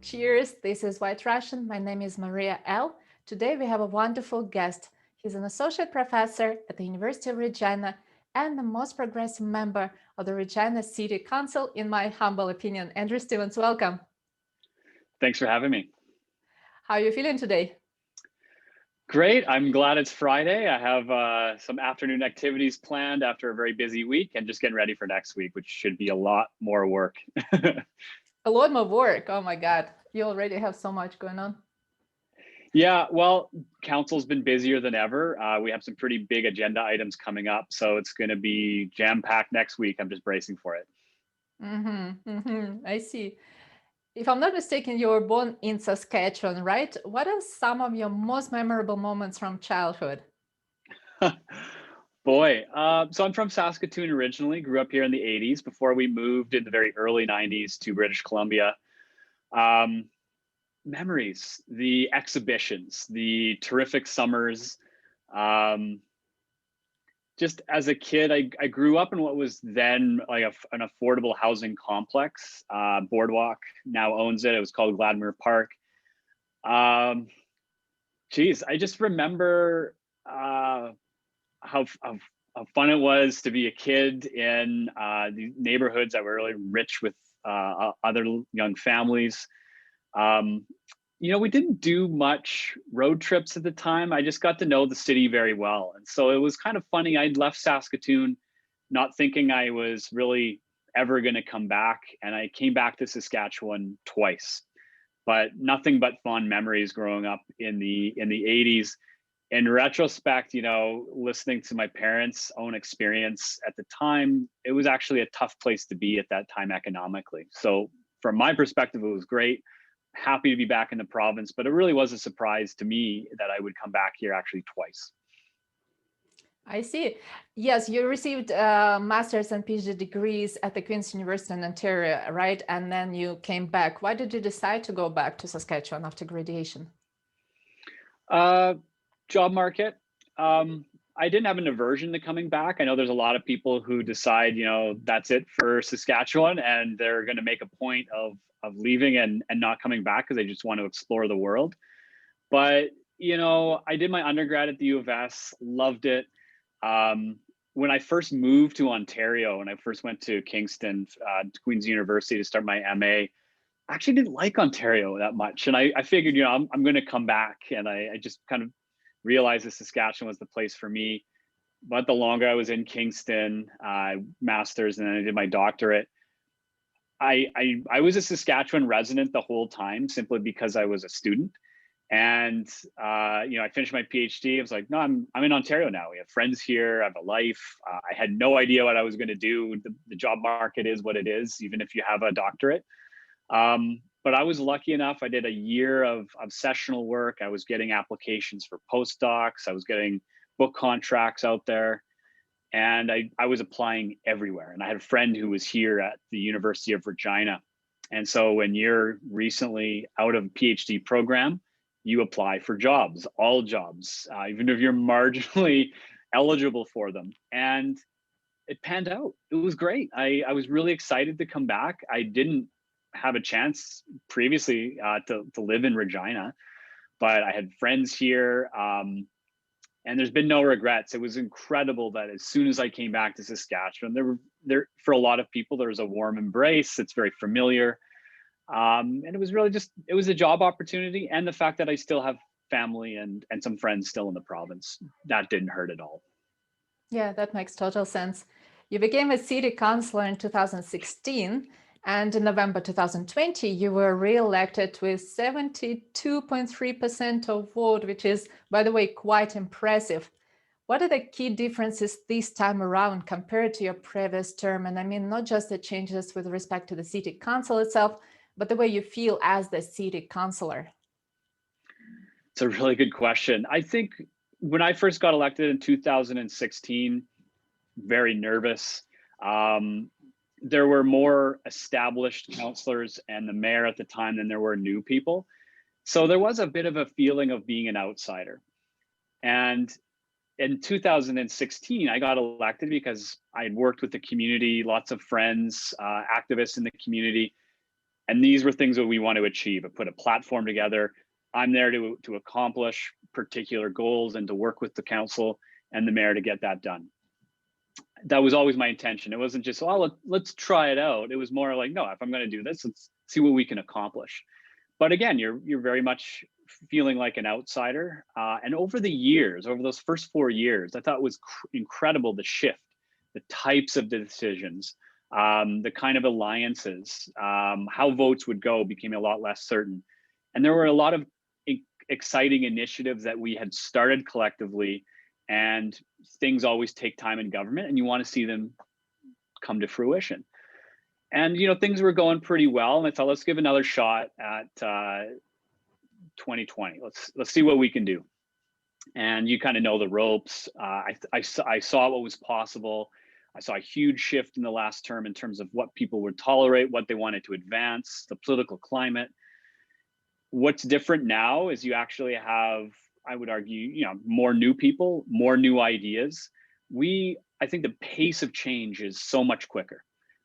Cheers, this is White Russian. My name is Maria L. Today we have a wonderful guest. He's an associate professor at the University of Regina and the most progressive member of the Regina City Council, in my humble opinion. Andrew Stevens, welcome. Thanks for having me. How are you feeling today? Great. I'm glad it's Friday. I have some afternoon activities planned after a very busy week and just getting ready for next week, which should be a lot more work. A lot more work. Oh my God. You already have so much going on. Yeah, well, council's been busier than ever. We have some pretty big agenda items coming up, so it's going to be jam-packed next week. I'm just bracing for it. I see. If I'm not mistaken, you were born in Saskatchewan, right? What are some of your most memorable moments from childhood? Boy, so I'm from Saskatoon originally, grew up here in the 80s before we moved in the very early 90s to British Columbia. Memories, the exhibitions, the terrific summers. Just as a kid, I grew up in what was then like an affordable housing complex. Boardwalk now owns it. It was called Gladmere Park. Geez, I just remember how fun it was to be a kid in the neighborhoods that were really rich with other young families. We didn't do much road trips at the time. I just got to know the city very well. And so it was kind of funny. I'd left Saskatoon not thinking I was really ever going to come back. And I came back to Saskatchewan twice, but nothing but fond memories growing up in the 80s. In retrospect, listening to my parents' own experience at the time, it was actually a tough place to be at that time economically. So from my perspective, it was great. Happy to be back in the province, but it really was a surprise to me that I would come back here actually twice. I see. Yes, you received master's and PhD degrees at the Queen's University in Ontario, right? And then you came back. Why did you decide to go back to Saskatchewan after graduation? Job market. I didn't have an aversion to coming back. I know there's a lot of people who decide, that's it for Saskatchewan, and they're going to make a point of leaving and not coming back because they just want to explore the world. But, I did my undergrad at the U of S, loved it. When I first moved to Ontario, when I first went to Kingston, Queen's University to start my MA, I actually didn't like Ontario that much. And I figured, I'm going to come back. And I just kind of realized that Saskatchewan was the place for me. But the longer I was in Kingston, master's, and then I did my doctorate, I was a Saskatchewan resident the whole time simply because I was a student. And I finished my PhD. I was like, no, I'm in Ontario now. We have friends here. I have a life. I had no idea what I was going to do. The job market is what it is, even if you have a doctorate. But I was lucky enough. I did a year of sessional work. I was getting applications for postdocs. I was getting book contracts out there. And I was applying everywhere. And I had a friend who was here at the University of Regina. And so when you're recently out of a PhD program, you apply for jobs, all jobs, even if you're marginally eligible for them. And it panned out. It was great. I was really excited to come back. I didn't have a chance previously to live in Regina, but I had friends here. And there's been no regrets. It was incredible that as soon as I came back to Saskatchewan, there for a lot of people, there was a warm embrace. It's very familiar. And it was really it was a job opportunity, and the fact that I still have family and some friends still in the province, that didn't hurt at all. Yeah, that makes total sense. You became a city councillor in 2016, and in November 2020, you were re-elected with 72.3% of vote, which is, by the way, quite impressive. What are the key differences this time around compared to your previous term? And I mean, not just the changes with respect to the city council itself, but the way you feel as the city councillor. It's a really good question. I think when I first got elected in 2016, very nervous. There were more established councillors and the mayor at the time than there were new people. So there was a bit of a feeling of being an outsider. And in 2016, I got elected because I had worked with the community, lots of friends, activists in the community. And these were things that we want to achieve. I put a platform together. I'm there to accomplish particular goals and to work with the council and the mayor to get that done. That was always my intention. It wasn't just, oh, let's try it out. It was more like, no, if I'm going to do this, let's see what we can accomplish. But again, you're very much feeling like an outsider. And over the years, over those first 4 years, I thought it was incredible, the shift, the types of decisions, the kind of alliances, how votes would go became a lot less certain. And there were a lot of exciting initiatives that we had started collectively, and things always take time in government and you want to see them come to fruition. And things were going pretty well, and I thought, let's give another shot at 2020. Let's see what we can do. And you kind of know the ropes. I saw what was possible. I saw a huge shift in the last term in terms of what people would tolerate, what they wanted to advance, the political climate. What's different now is you actually have, I would argue, more new people, more new ideas. I think the pace of change is so much quicker.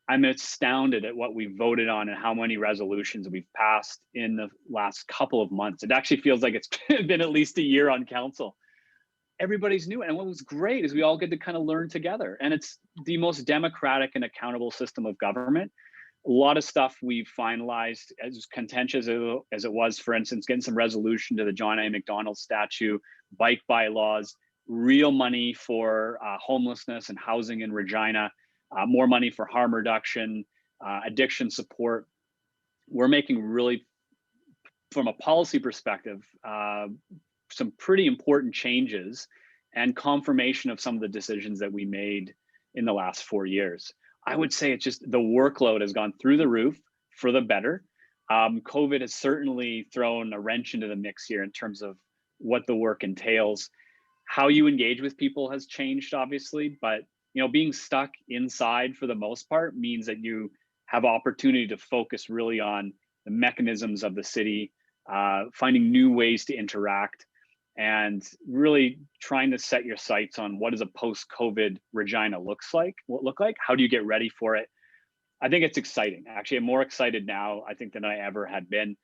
I'm astounded at what we voted on and how many resolutions we've passed in the last couple of months. It actually feels like it's been at least a year on council. Everybody's new. And what was great is we all get to kind of learn together. And it's the most democratic and accountable system of government. A lot of stuff we've finalized, as contentious as it was, for instance, getting some resolution to the John A. Macdonald statue, bike bylaws, real money for homelessness and housing in Regina, more money for harm reduction, addiction support. We're making really, from a policy perspective, some pretty important changes and confirmation of some of the decisions that we made in the last 4 years. I would say it's just the workload has gone through the roof for the better. COVID has certainly thrown a wrench into the mix here in terms of what the work entails. How you engage with people has changed, obviously, but being stuck inside for the most part means that you have opportunity to focus really on the mechanisms of the city, finding new ways to interact, and really trying to set your sights on what does a post-COVID Regina look like? How do you get ready for it? I think it's exciting. Actually, I'm more excited now, I think, than I ever had been.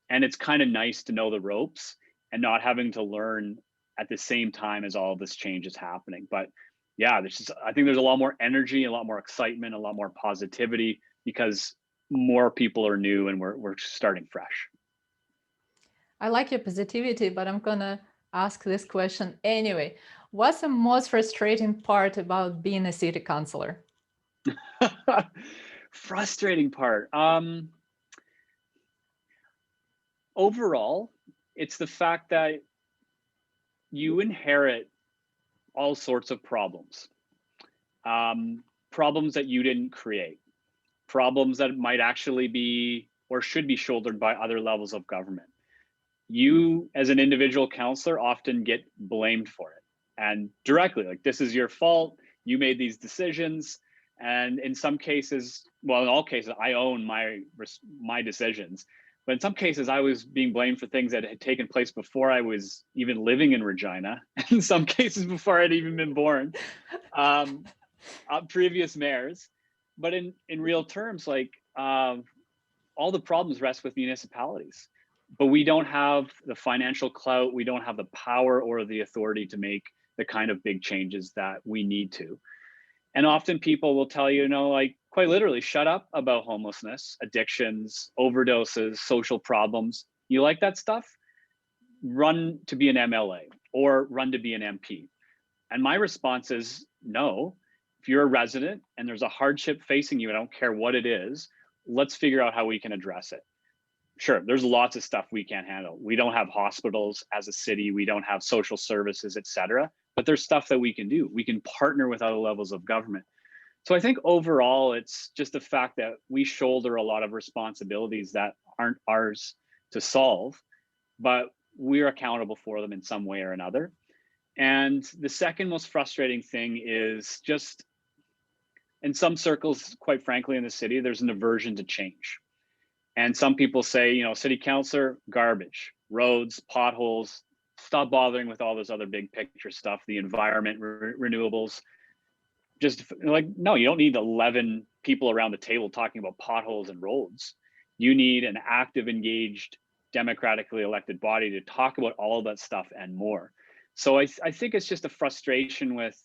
And it's kind of nice to know the ropes and not having to learn at the same time as all of this change is happening. But yeah, I think there's a lot more energy, a lot more excitement, a lot more positivity because more people are new and we're starting fresh. I like your positivity, but I'm gonna ask this question anyway. What's the most frustrating part about being a city councillor? Frustrating part. Overall, it's the fact that you inherit all sorts of problems. Problems that you didn't create. Problems that might actually be or should be shouldered by other levels of government. You, as an individual councillor, often get blamed for it, and directly, like, this is your fault, you made these decisions. And in some cases, well, in all cases, I own my decisions. But in some cases, I was being blamed for things that had taken place before I was even living in Regina. In some cases, before I'd even been born, previous mayors. But in real terms, like, all the problems rest with municipalities. But we don't have the financial clout, we don't have the power or the authority to make the kind of big changes that we need to. And often people will tell you, like, quite literally, shut up about homelessness, addictions, overdoses, social problems. You like that stuff? Run to be an MLA or run to be an MP. And my response is no. If you're a resident and there's a hardship facing you, I don't care what it is, let's figure out how we can address it. Sure, there's lots of stuff we can't handle. We don't have hospitals as a city, we don't have social services, etc. But there's stuff that we can do. We can partner with other levels of government. So I think overall, it's just the fact that we shoulder a lot of responsibilities that aren't ours to solve, but we're accountable for them in some way or another. And the second most frustrating thing is just, in some circles, quite frankly, in the city, there's an aversion to change. And some people say, city councillor, garbage, roads, potholes, stop bothering with all this other big picture stuff, the environment, renewables. Just like, no, you don't need 11 people around the table talking about potholes and roads. You need an active, engaged, democratically elected body to talk about all of that stuff and more. So I think it's just a frustration with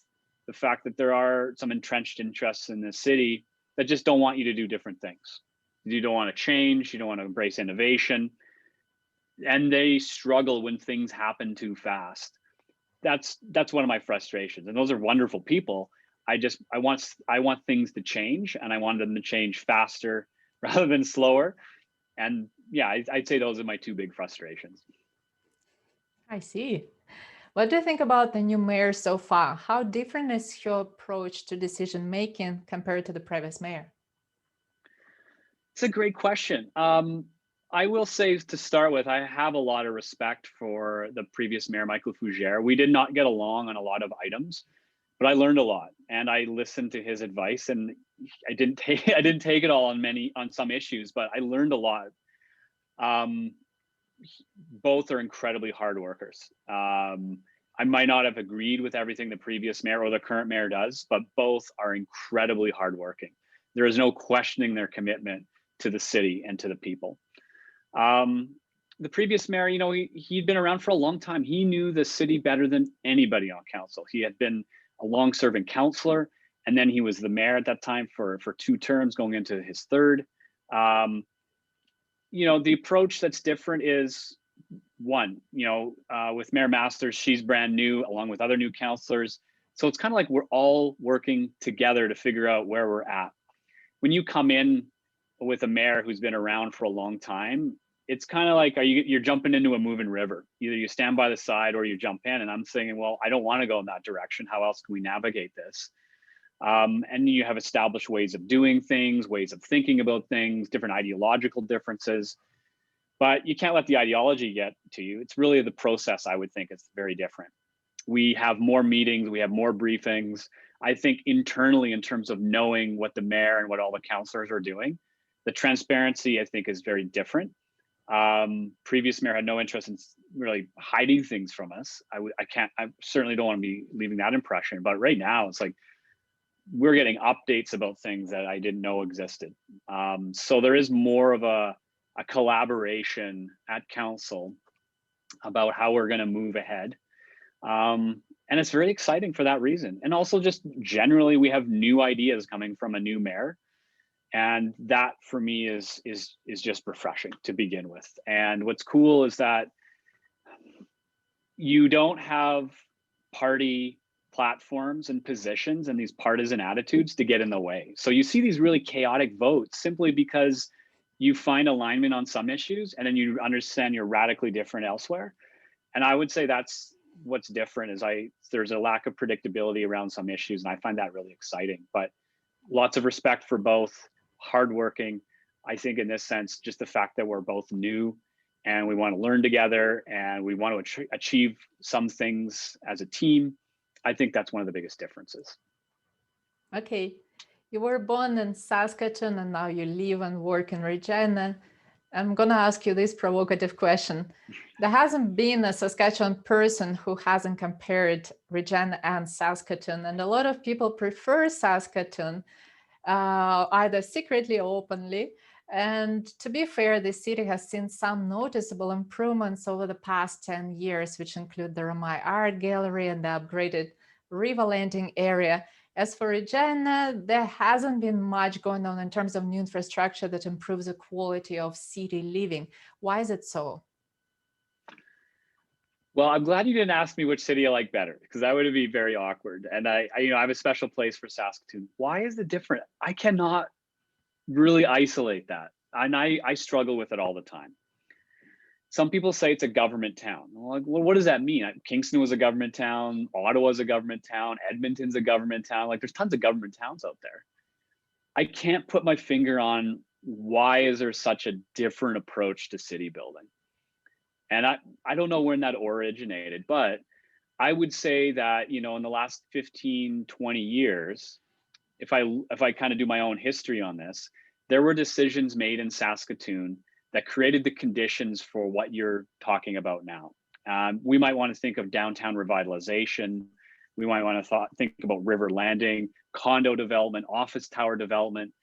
the fact that there are some entrenched interests in the city that just don't want you to do different things. You don't want to change, you don't want to embrace innovation, and they struggle when things happen too fast. That's one of my frustrations. And those are wonderful people. I want things to change, and I want them to change faster rather than slower. And yeah, I'd say those are my two big frustrations. I see. What do you think about the new mayor so far? How different is your approach to decision making compared to the previous mayor? It's a great question. I will say, to start with, I have a lot of respect for the previous mayor, Michael Fougere. We did not get along on a lot of items, but I learned a lot, and I listened to his advice. And I didn't take it all on some issues, but I learned a lot. Both are incredibly hard workers. I might not have agreed with everything the previous mayor or the current mayor does, but both are incredibly hardworking. There is no questioning their commitment to the city and to the people. The previous mayor, you know, he'd been around for a long time. He knew the city better than anybody on council. He had been a long-serving councillor, and then he was the mayor at that time for 2 terms, going into his 3rd. You know, the approach that's different is, one, you know, with Mayor Masters, she's brand new, along with other new councillors. So it's kind of like we're all working together to figure out where we're at. When you come in with a mayor who's been around for a long time, it's kind of like you're jumping into a moving river. Either you stand by the side or you jump in. And I'm saying, well, I don't want to go in that direction. How else can we navigate this? And you have established ways of doing things, ways of thinking about things, different ideological differences. But you can't let the ideology get to you. It's really the process, I would think, is very different. We have more meetings, we have more briefings. I think internally, in terms of knowing what the mayor and what all the councillors are doing, the transparency, I think, is very different. Previous mayor had no interest in really hiding things from us. I certainly don't want to be leaving that impression. But right now, it's like we're getting updates about things that I didn't know existed. So there is more of a collaboration at council about how we're going to move ahead. And it's very exciting for that reason. And also, just generally, we have new ideas coming from a new mayor. And that for me is just refreshing to begin with. And what's cool is that you don't have party platforms and positions and these partisan attitudes to get in the way. So you see these really chaotic votes simply because you find alignment on some issues and then you understand you're radically different elsewhere. And I would say that's what's different, is there's a lack of predictability around some issues, and I find that really exciting. But lots of respect for both, hardworking. I think in this sense, just the fact that we're both new and we want to learn together and we want to achieve some things as a team, I think that's one of the biggest differences. Okay. You were born in Saskatoon and now you live and work in Regina. I'm going to ask you this provocative question. There hasn't been a Saskatchewan person who hasn't compared Regina and Saskatoon, and a lot of people prefer Saskatoon, either secretly or openly. And to be fair, the city has seen some noticeable improvements over the past 10 years, which include the Ramai Art Gallery and the upgraded river landing area. As for Regina, there hasn't been much going on in terms of new infrastructure that improves the quality of city living. Why is it so? Well, I'm glad you didn't ask me which city I like better, because that would be very awkward. And I have a special place for Saskatoon. Why is it different? I cannot really isolate that. And I struggle with it all the time. Some people say it's a government town. Well, what does that mean? Kingston was a government town. Ottawa's a government town. Edmonton's a government town. Like, there's tons of government towns out there. I can't put my finger on why is there such a different approach to city building. And I don't know when that originated, but I would say that, in the last 15, 20 years, if I kind of do my own history on this, there were decisions made in Saskatoon that created the conditions for what you're talking about now. We might want to think of downtown revitalization. We might want to think about river landing, condo development, office tower development.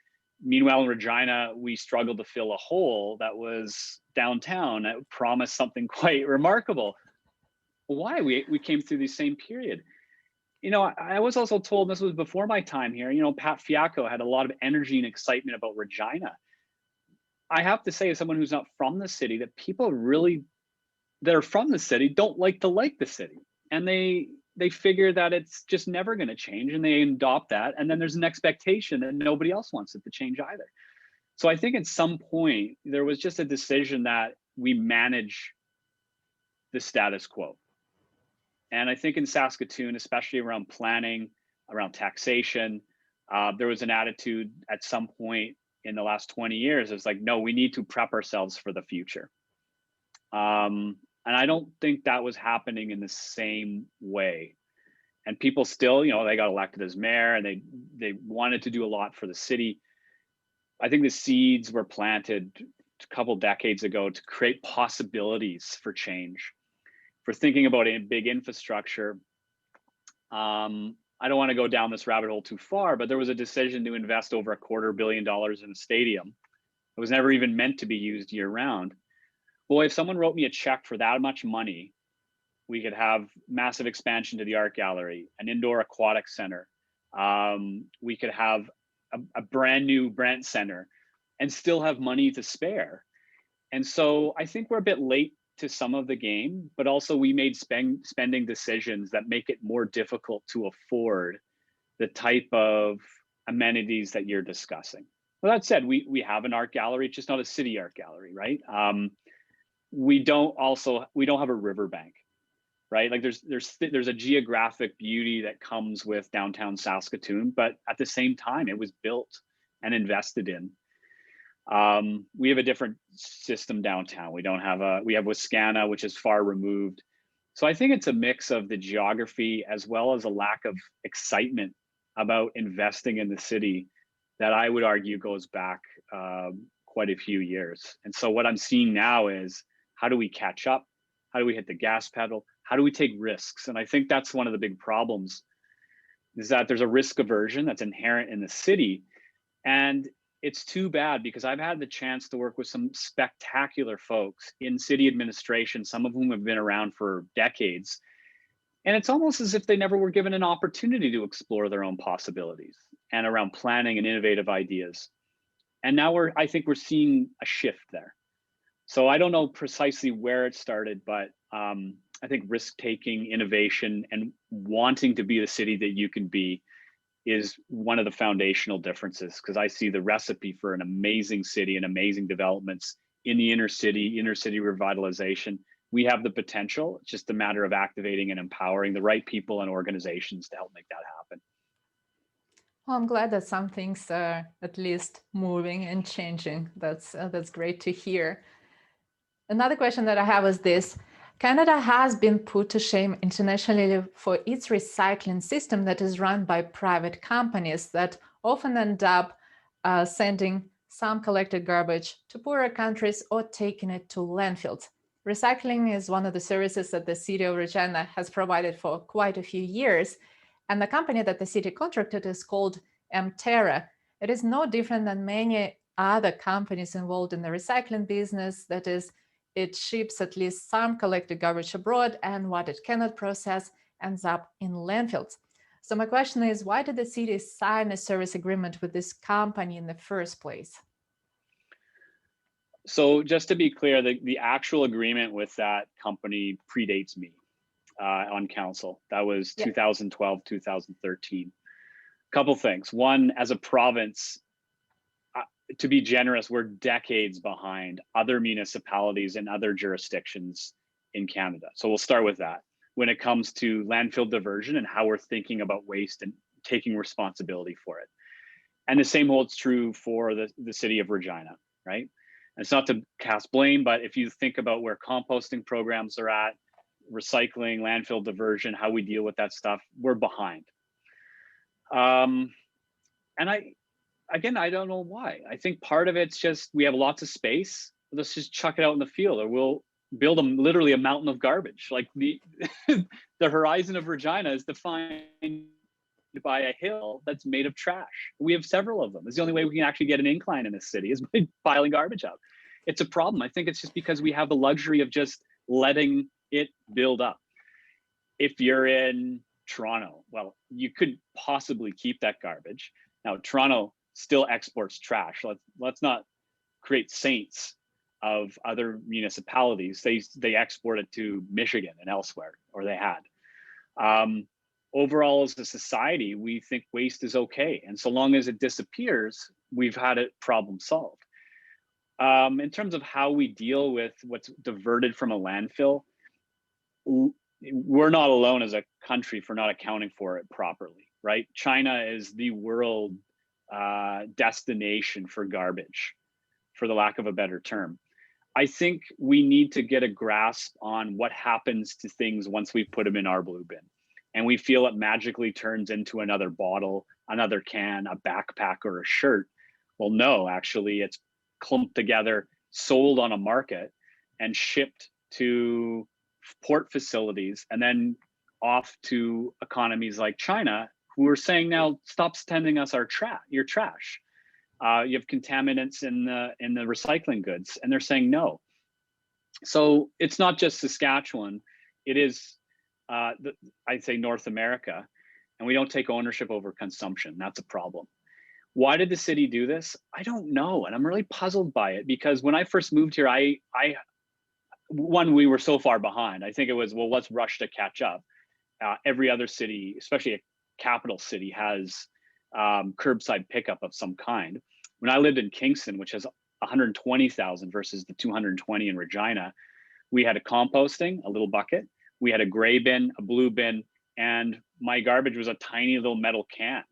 Meanwhile, in Regina, we struggled to fill a hole that was downtown that promised something quite remarkable. Why? We came through the same period. You know, I was also told, this was before my time here, you know, Pat Fiacco had a lot of energy and excitement about Regina. I have to say, as someone who's not from the city, that people really that are from the city don't like the city. And they figure that it's just never going to change, and they adopt that. And then there's an expectation that nobody else wants it to change either. So I think at some point there was just a decision that we manage the status quo. And I think in Saskatoon, especially around planning, around taxation, there was an attitude at some point in the last 20 years. It's like, no, we need to prep ourselves for the future. And I don't think that was happening in the same way. And people still, you know, they got elected as mayor, and they wanted to do a lot for the city. I think the seeds were planted a couple decades ago to create possibilities for change, for thinking about a big infrastructure. I don't want to go down this rabbit hole too far, but there was a decision to invest over $250 million in a stadium. It was never even meant to be used year round. Well, if someone wrote me a check for that much money, we could have massive expansion to the art gallery, an indoor aquatic center. We could have a brand new Brent Center and still have money to spare. And so I think we're a bit late to some of the game, but also we made spending decisions that make it more difficult to afford the type of amenities that you're discussing. Well, that said, we have an art gallery, it's just not a city art gallery, right? We don't have a riverbank, right? Like there's a geographic beauty that comes with downtown Saskatoon, but at the same time, it was built and invested in. We have a different system downtown. We have Wascana, which is far removed. So I think it's a mix of the geography as well as a lack of excitement about investing in the city that I would argue goes back quite a few years. And so what I'm seeing now is, how do we catch up? How do we hit the gas pedal? How do we take risks? And I think that's one of the big problems, is that there's a risk aversion that's inherent in the city. And it's too bad, because I've had the chance to work with some spectacular folks in city administration, some of whom have been around for decades. And it's almost as if they never were given an opportunity to explore their own possibilities and around planning and innovative ideas. And now I think we're seeing a shift there. So I don't know precisely where it started, but I think risk-taking, innovation, and wanting to be the city that you can be is one of the foundational differences, because I see the recipe for an amazing city and amazing developments in the inner city revitalization. We have the potential. It's just a matter of activating and empowering the right people and organizations to help make that happen. Well, I'm glad that some things are at least moving and changing. That's great to hear. Another question that I have is this. Canada has been put to shame internationally for its recycling system that is run by private companies that often end up sending some collected garbage to poorer countries or taking it to landfills. Recycling is one of the services that the City of Regina has provided for quite a few years, and the company that the city contracted is called Emterra. It is no different than many other companies involved in the recycling business. That is, it ships at least some collected garbage abroad, and what it cannot process ends up in landfills. So my question is, why did the city sign a service agreement with this company in the first place? So just to be clear, the actual agreement with that company predates me on council. That was 2012, 2013. Couple things. One, as a province, to be generous, we're decades behind other municipalities and other jurisdictions in Canada. So we'll start with that. When it comes to landfill diversion and how we're thinking about waste and taking responsibility for it. And the same holds true for the city of Regina, right? And it's not to cast blame, but if you think about where composting programs are at, recycling, landfill diversion, how we deal with that stuff, we're behind. And I don't know why. I think part of it's just, we have lots of space. Let's just chuck it out in the field, or we'll build literally a mountain of garbage. Like the horizon of Regina is defined by a hill that's made of trash. We have several of them. It's the only way we can actually get an incline in this city is by piling garbage out. It's a problem. I think it's just because we have the luxury of just letting it build up. If you're in Toronto, well, you could possibly keep that garbage. Now, Toronto still exports trash. Let's not create saints of other municipalities. They export it to Michigan and elsewhere, or they had. Overall, as a society, we think waste is okay. And so long as it disappears, we've had a problem solved. In terms of how we deal with what's diverted from a landfill, we're not alone as a country for not accounting for it properly, right? China is the world destination for garbage, for the lack of a better term. I think we need to get a grasp on what happens to things once we put them in our blue bin. And we feel it magically turns into another bottle, another can, a backpack, or a shirt. Well, no, actually, it's clumped together, sold on a market, and shipped to port facilities, and then off to economies like China, who are saying now, stop sending us your trash. You have contaminants in the recycling goods, and they're saying no. So it's not just Saskatchewan; it is, I'd say, North America, and we don't take ownership over consumption. That's a problem. Why did the city do this? I don't know, and I'm really puzzled by it because when I first moved here, we were so far behind. I think it was, well, let's rush to catch up. Every other city, especially a capital city, has curbside pickup of some kind. When I lived in Kingston, which has 120,000 versus the 220 in Regina, we had a composting, a little bucket. We had a gray bin, a blue bin, and my garbage was a tiny little metal can.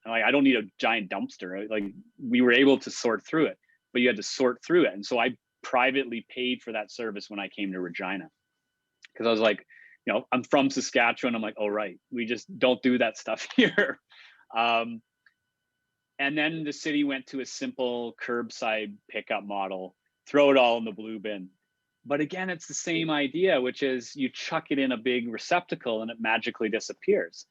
Like, I don't need a giant dumpster. Like, we were able to sort through it, but you had to sort through it. And so I privately paid for that service when I came to Regina, because I was like, I'm from Saskatchewan. I'm like, oh, right, we just don't do that stuff here. And then the city went to a simple curbside pickup model, throw it all in the blue bin. But again, it's the same idea, which is you chuck it in a big receptacle and it magically disappears.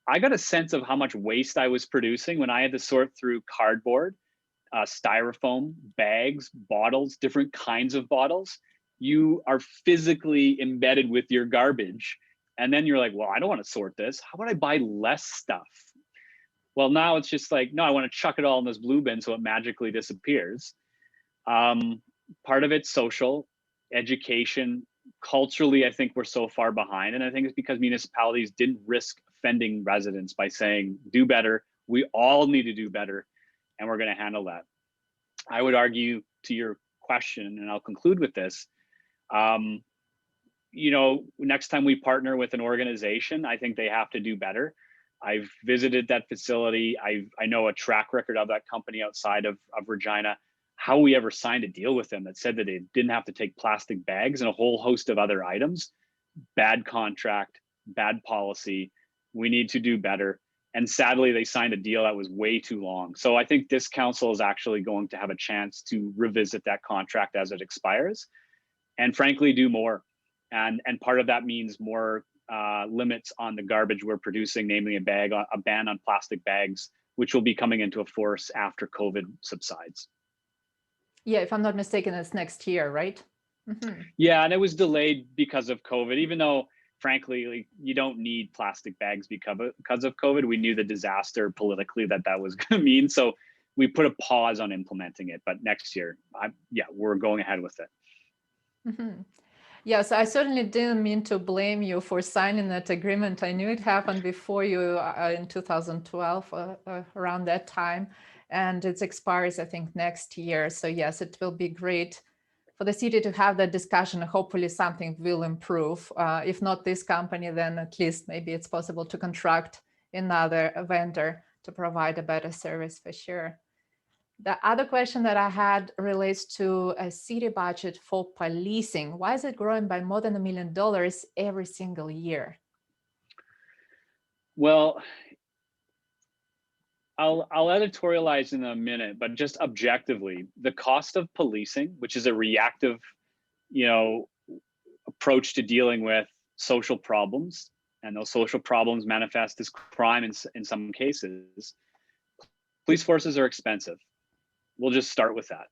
I got a sense of how much waste I was producing when I had to sort through cardboard, styrofoam, bags, bottles, different kinds of bottles. You are physically embedded with your garbage. And then you're like, well, I don't want to sort this. How about I buy less stuff? Well, now it's just like, no, I want to chuck it all in this blue bin so it magically disappears. Part of it's social, education. Culturally, I think we're so far behind. And I think it's because municipalities didn't risk offending residents by saying, do better. We all need to do better, and we're going to handle that. I would argue, to your question, and I'll conclude with this, next time we partner with an organization, I think they have to do better. I've visited that facility. I know a track record of that company outside of Regina. How we ever signed a deal with them that said that they didn't have to take plastic bags and a whole host of other items. Bad contract, bad policy. We need to do better. And sadly, they signed a deal that was way too long. So I think this council is actually going to have a chance to revisit that contract as it expires, and frankly, do more. And part of that means more limits on the garbage we're producing, namely a ban on plastic bags, which will be coming into force after COVID subsides. Yeah, if I'm not mistaken, it's next year, right? Mm-hmm. Yeah, and it was delayed because of COVID, even though, frankly, you don't need plastic bags because of COVID. We knew the disaster politically that was going to mean. So we put a pause on implementing it. But next year, we're going ahead with it. Mm-hmm. Yes, I certainly didn't mean to blame you for signing that agreement. I knew it happened before you in 2012, around that time. And it expires, I think, next year. So yes, it will be great for the city to have that discussion. Hopefully something will improve. If not this company, then at least maybe it's possible to contract another vendor to provide a better service for sure. The other question that I had relates to a city budget for policing. Why is it growing by more than $1 million every single year? Well, I'll editorialize in a minute, but just objectively, the cost of policing, which is a reactive, approach to dealing with social problems and those social problems manifest as crime in some cases, police forces are expensive. We'll just start with that.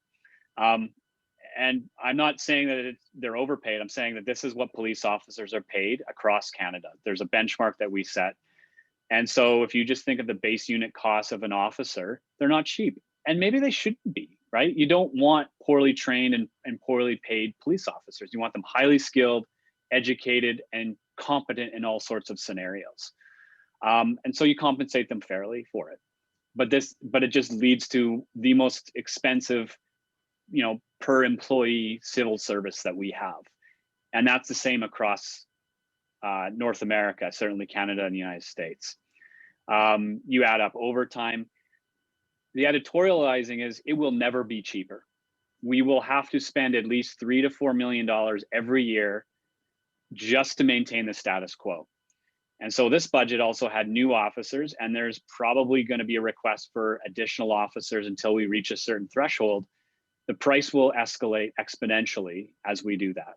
And I'm not saying that they're overpaid. I'm saying that this is what police officers are paid across Canada. There's a benchmark that we set. And so if you just think of the base unit cost of an officer, they're not cheap. And maybe they shouldn't be, right? You don't want poorly trained and poorly paid police officers. You want them highly skilled, educated, and competent in all sorts of scenarios. And so you compensate them fairly for it. But it just leads to the most expensive, per employee civil service that we have. And that's the same across North America, certainly Canada and the United States. You add up overtime. The editorializing is it will never be cheaper. We will have to spend at least $3 to $4 million every year just to maintain the status quo. And so this budget also had new officers, and there's probably going to be a request for additional officers until we reach a certain threshold. The price will escalate exponentially as we do that.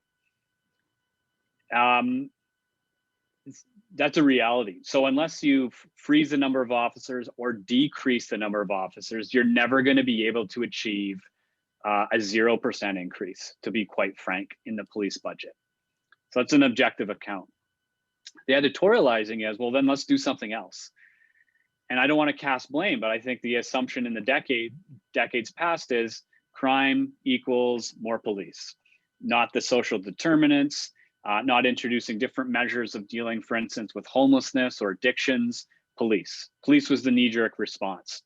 That's a reality. So unless you freeze the number of officers or decrease the number of officers, you're never going to be able to achieve a 0% increase, to be quite frank, in the police budget. So that's an objective account. The editorializing is, well, then let's do something else. And I don't want to cast blame, but I think the assumption in the decades past is crime equals more police, not the social determinants, not introducing different measures of dealing, for instance, with homelessness or addictions. Police was the knee-jerk response.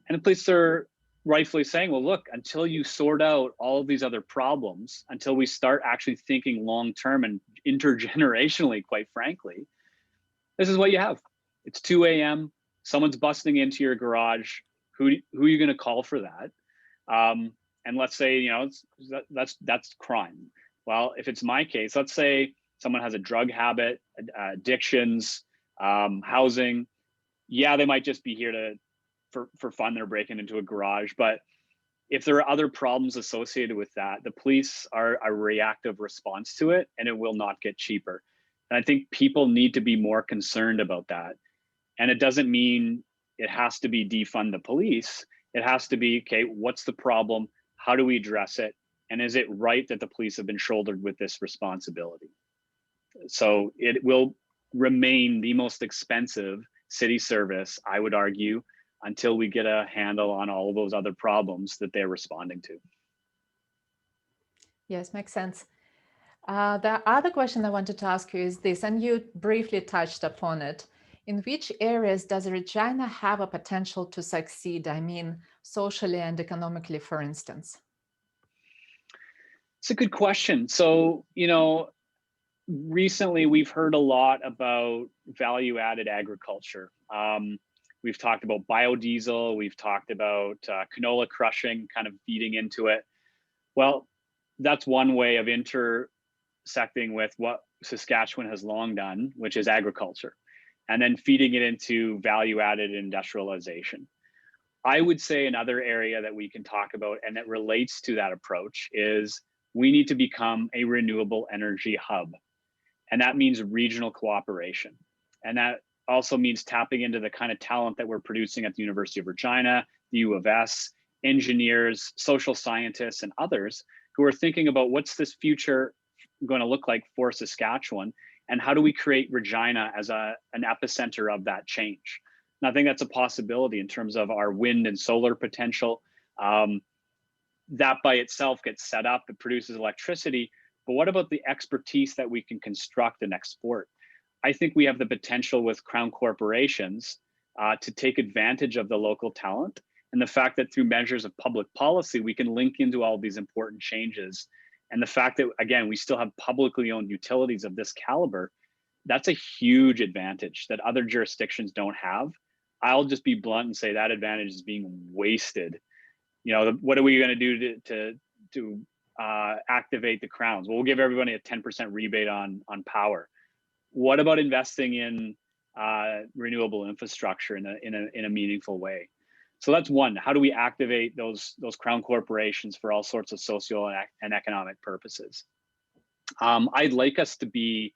And the police are rightfully saying, well, look, until you sort out all of these other problems, until we start actually thinking long-term and intergenerationally, quite frankly, this is what you have. It's 2 a.m. Someone's busting into your garage. Who are you going to call for that? And let's say, that's crime. Well, if it's my case, let's say someone has a drug habit, addictions, housing. Yeah, they might just be here for fun. They're breaking into a garage. But if there are other problems associated with that, the police are a reactive response to it, and it will not get cheaper. And I think people need to be more concerned about that. And it doesn't mean it has to be defund the police. It has to be, okay, what's the problem? How do we address it? And is it right that the police have been shouldered with this responsibility? So it will remain the most expensive city service, I would argue, until we get a handle on all of those other problems that they're responding to. Yes, makes sense. The other question I wanted to ask you is this, and you briefly touched upon it. In which areas does Regina have a potential to succeed? I mean, socially and economically, for instance. It's a good question. So, recently we've heard a lot about value-added agriculture. We've talked about biodiesel. We've talked about canola crushing kind of feeding into it. Well, that's one way of intersecting with what Saskatchewan has long done, which is agriculture, and then feeding it into value-added industrialization. I would say another area that we can talk about and that relates to that approach is we need to become a renewable energy hub. And that means regional cooperation. And that also means tapping into the kind of talent that we're producing at the University of Regina, the U of S, engineers, social scientists, and others who are thinking about what's this future going to look like for Saskatchewan, and how do we create Regina as an epicenter of that change? And I think that's a possibility in terms of our wind and solar potential. That by itself gets set up, it produces electricity, but what about the expertise that we can construct and export? I think we have the potential with Crown corporations to take advantage of the local talent, and the fact that through measures of public policy, we can link into all these important changes. And the fact that, again, we still have publicly owned utilities of this caliber, that's a huge advantage that other jurisdictions don't have. I'll just be blunt and say that advantage is being wasted. What are we going to do to activate the crowns? Well, we'll give everybody a 10% rebate on power. What about investing in renewable infrastructure in a meaningful way? So that's one. How do we activate those crown corporations for all sorts of social and economic purposes? I'd like us to be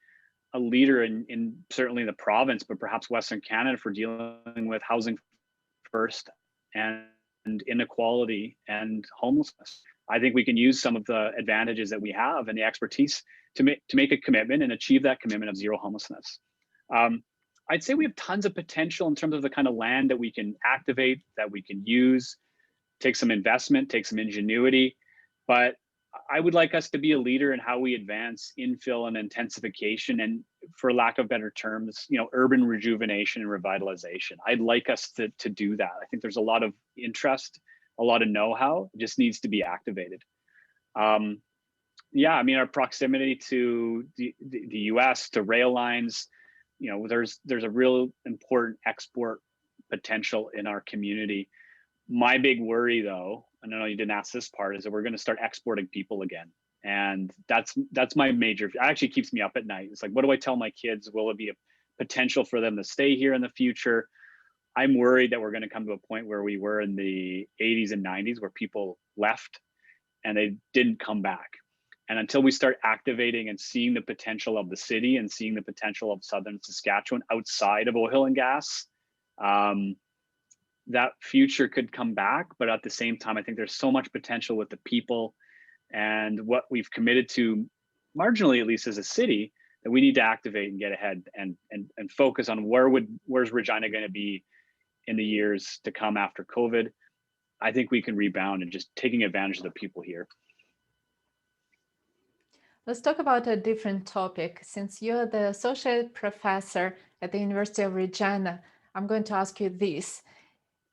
a leader in certainly the province, but perhaps Western Canada, for dealing with housing first and inequality and homelessness. I think we can use some of the advantages that we have and the expertise to make a commitment and achieve that commitment of zero homelessness. I'd say we have tons of potential in terms of the kind of land that we can activate, that we can use, take some investment, take some ingenuity. But I would like us to be a leader in how we advance infill and intensification, and for lack of better terms, urban rejuvenation and revitalization. I'd like us to do that. I think there's a lot of interest, a lot of know-how. It just needs to be activated. Yeah, I mean, our proximity to the US, to rail lines, there's a real important export potential in our community. My big worry, though, and I know you didn't ask this part, is that we're going to start exporting people again. And that's my major, it actually keeps me up at night. It's like, what do I tell my kids? Will it be a potential for them to stay here in the future? I'm worried that we're going to come to a point where we were in the 80s and 90s, where people left and they didn't come back. And until we start activating and seeing the potential of the city and seeing the potential of Southern Saskatchewan outside of oil and gas, that future could come back. But at the same time, I think there's so much potential with the people and what we've committed to, marginally at least as a city, that we need to activate and get ahead and focus on where's Regina going to be in the years to come after COVID. I think we can rebound and just taking advantage of the people here. Let's talk about a different topic. Since you're the associate professor at the University of Regina, I'm going to ask you this.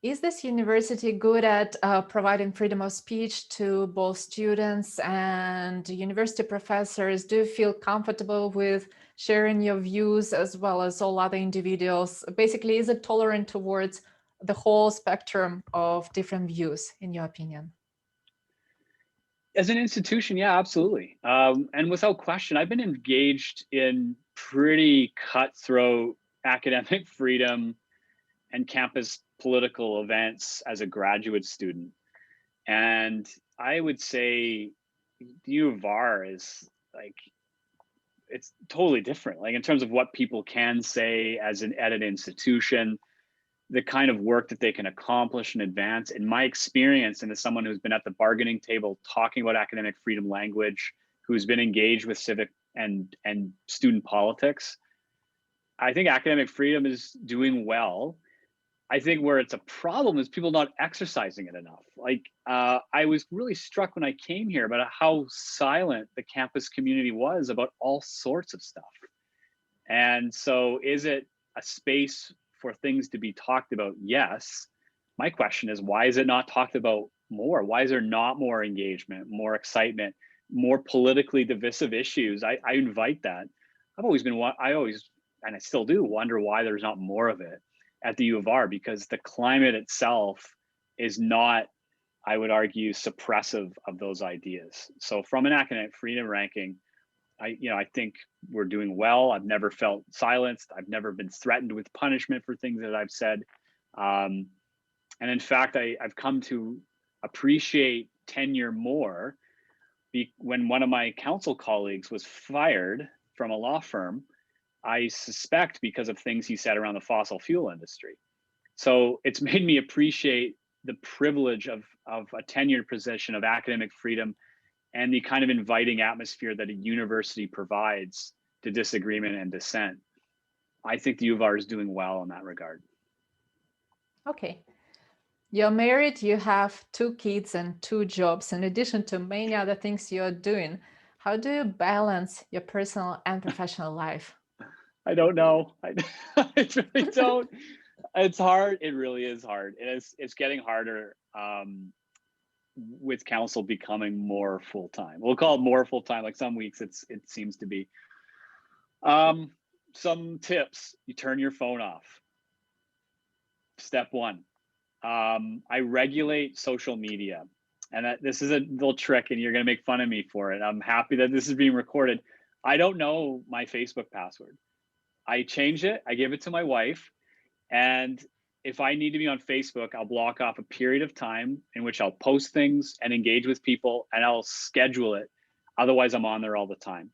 Is this university good at providing freedom of speech to both students and university professors? Do you feel comfortable with sharing your views as well as all other individuals? Basically, is it tolerant towards the whole spectrum of different views, in your opinion? As an institution, yeah, absolutely. And without question, I've been engaged in pretty cutthroat academic freedom and campus political events as a graduate student. And I would say U of R is like, it's totally different. Like in terms of what people can say at an institution, the kind of work that they can accomplish and advance. In my experience, and as someone who's been at the bargaining table talking about academic freedom language, who's been engaged with civic and student politics, I think academic freedom is doing well. I think where it's a problem is people not exercising it enough. Like I was really struck when I came here about how silent the campus community was about all sorts of stuff. And so is it a space for things to be talked about? Yes. My question is, why is it not talked about more? Why is there not more engagement, more excitement, more politically divisive issues? I invite that. I always, and I still do, wonder why there's not more of it at the U of R, because the climate itself is not, I would argue, suppressive of those ideas. So from an academic freedom ranking, I think we're doing well. I've never felt silenced. I've never been threatened with punishment for things that I've said. And in fact, I've come to appreciate tenure more when one of my council colleagues was fired from a law firm, I suspect because of things he said around the fossil fuel industry. So it's made me appreciate the privilege of a tenured position of academic freedom and the kind of inviting atmosphere that a university provides to disagreement and dissent. I think the U of R is doing well in that regard. Okay. You're married, you have 2 kids and 2 jobs, in addition to many other things you're doing. How do you balance your personal and professional life? I don't know. I really don't. It's hard. It really is hard. It's getting harder. With council becoming more full-time. We'll call it more full-time. Like some weeks it seems to be. Some tips: you turn your phone off. Step 1. I regulate social media, and this is a little trick, and you're gonna make fun of me for it. I'm happy that this is being recorded. I don't know my Facebook password. I change it, I give it to my wife, and if I need to be on Facebook, I'll block off a period of time in which I'll post things and engage with people, and I'll schedule it. Otherwise, I'm on there all the time.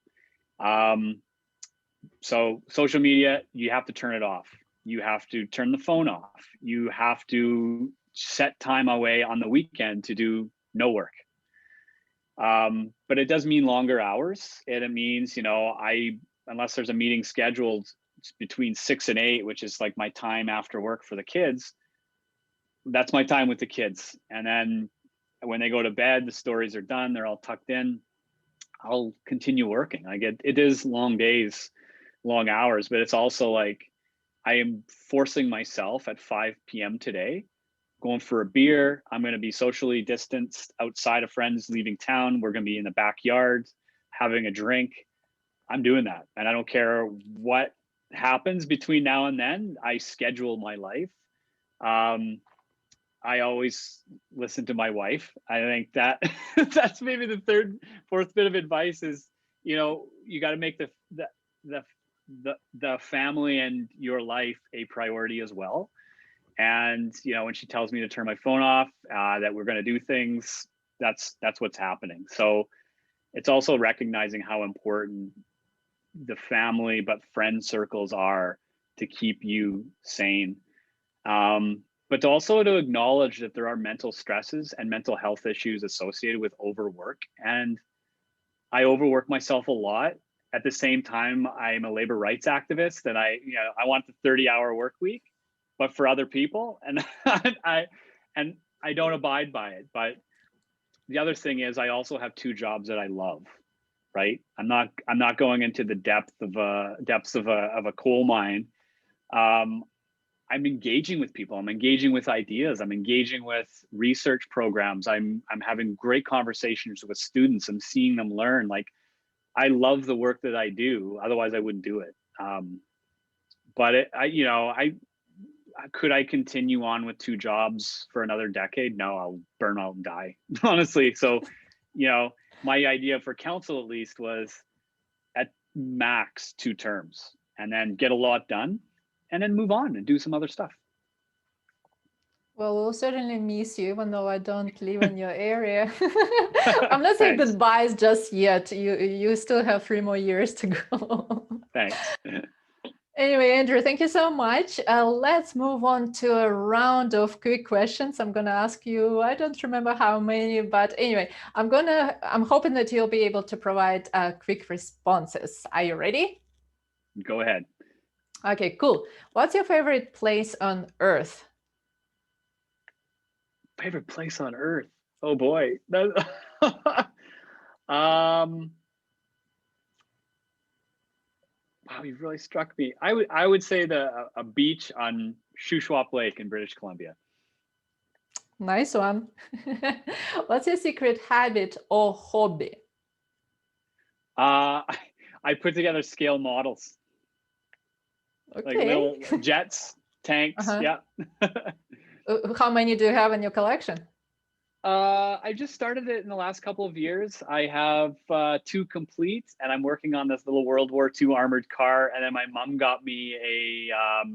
So social media, you have to turn it off. You have to turn the phone off. You have to set time away on the weekend to do no work. But it does mean longer hours. And it means, you know, unless there's a meeting scheduled between 6 and 8, which is like my time after work for the kids, that's my time with the kids. And then when they go to bed, the stories are done, they're all tucked in, I'll continue working. It is long days, long hours, but it's also like I am forcing myself at 5 p.m. today, going for a beer. I'm going to be socially distanced outside of friends leaving town. We're going to be in the backyard having a drink. I'm doing that. And I don't care what happens between now and then. I schedule my life. I always listen to my wife. I think that that's maybe the fourth bit of advice is, you know, you got to make the family and your life a priority as well. And, you know, when she tells me to turn my phone off, that we're going to do things, that's what's happening. So it's also recognizing how important the family, but friend circles are to keep you sane. But also to acknowledge that there are mental stresses and mental health issues associated with overwork. And I overwork myself a lot. At the same time, I'm a labor rights activist, and I want the 30-hour work week, but for other people, and I don't abide by it. But the other thing is, I also have 2 jobs that I love. Right? I'm not going into the depths of a coal mine. I'm engaging with people. I'm engaging with ideas. I'm engaging with research programs. I'm having great conversations with students. I'm seeing them learn. Like, I love the work that I do. Otherwise, I wouldn't do it. But could I continue on with 2 jobs for another decade? No, I'll burn out and die, honestly. So, you know, my idea for council, at least, was at max 2 terms, and then get a lot done, and then move on and do some other stuff. Well, we'll certainly miss you, even though I don't live in your area. I'm not saying Thanks. goodbyes just yet. You still have 3 more years to go. Thanks. Anyway, Andrew, thank you so much. Let's move on to a round of quick questions. I'm going to ask you, I don't remember how many, but anyway, I'm hoping that you'll be able to provide quick responses. Are you ready? Go ahead. Okay, cool. What's your favorite place on Earth? Favorite place on Earth? Oh boy. Wow, you've really struck me. I would say a beach on Shuswap Lake in British Columbia. Nice one. What's your secret habit or hobby? I put together scale models. Okay. Like little jets, tanks. Yeah. How many do you have in your collection? I just started it in the last couple of years. I have 2 complete, and I'm working on this little World War II armored car. And then my mom got me a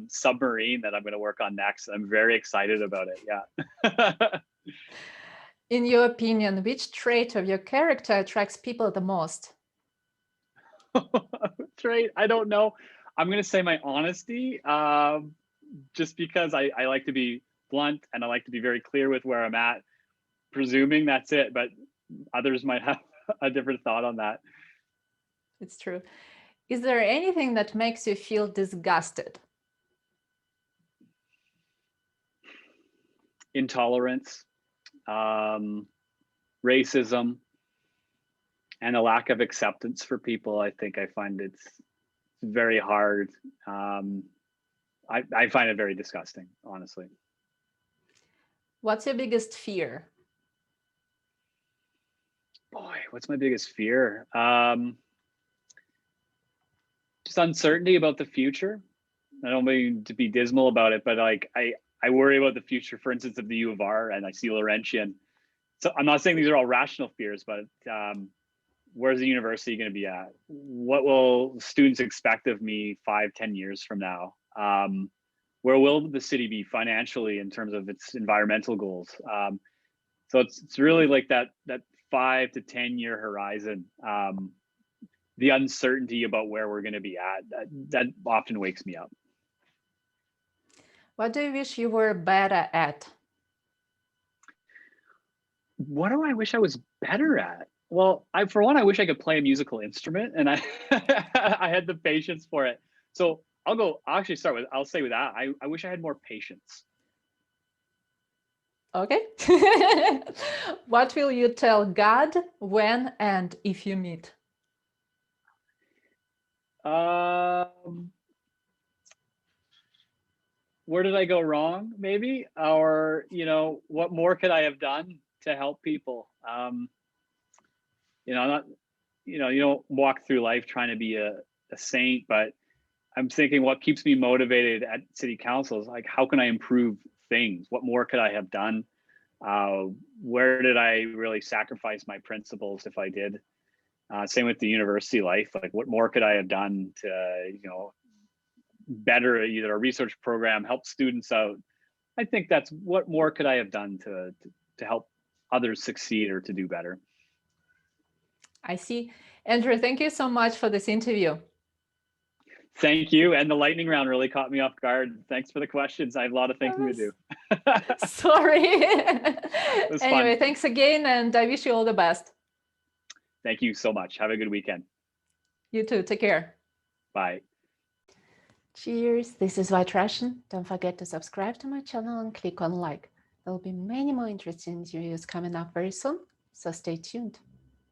submarine that I'm going to work on next. I'm very excited about it. Yeah. In your opinion, which trait of your character attracts people the most? Trait? I don't know. I'm going to say my honesty, just because I like to be blunt and I like to be very clear with where I'm at. Presuming that's it, but others might have a different thought on that. It's true. Is there anything that makes you feel disgusted? Intolerance, racism, and a lack of acceptance for people. I think I find it's very hard. I find it very disgusting, honestly. What's your biggest fear? Boy, what's my biggest fear? Just uncertainty about the future. I don't mean to be dismal about it, but like I worry about the future, for instance, of the U of R, and I see Laurentian. So I'm not saying these are all rational fears, but where's the university going to be at? What will students expect of me 5-10 years from now? Where will the city be financially in terms of its environmental goals? So it's really like that 5 to 10 year horizon. the uncertainty about where we're going to be at, that often wakes me up. What do you wish you were better at? What do I wish I was better at? Well, for one, I wish I could play a musical instrument, and I I had the patience for it. So I'll actually start with, I'll say with that, I wish I had more patience. Okay. What will you tell God when and if you meet? Where did I go wrong, maybe? Or, what more could I have done to help people? Not, you don't walk through life trying to be a saint, but I'm thinking what keeps me motivated at City Council is like, how can I improve things? What more could I have done? Where did I really sacrifice my principles if I did? Same with the university life. Like, what more could I have done to, better either a research program, help students out? I think that's what more could I have done to help others succeed or to do better. I see. Andrew, thank you so much for this interview. Thank you. And the lightning round really caught me off guard. Thanks for the questions. I have a lot of thinking to do. Sorry. Anyway, Fun. thanks again, and I wish you all the best. Thank you so much. Have a good weekend. You too. Take care. Bye. Cheers. This is White Russian. Don't forget to subscribe to my channel and click on like. There will be many more interesting interviews coming up very soon, so stay tuned.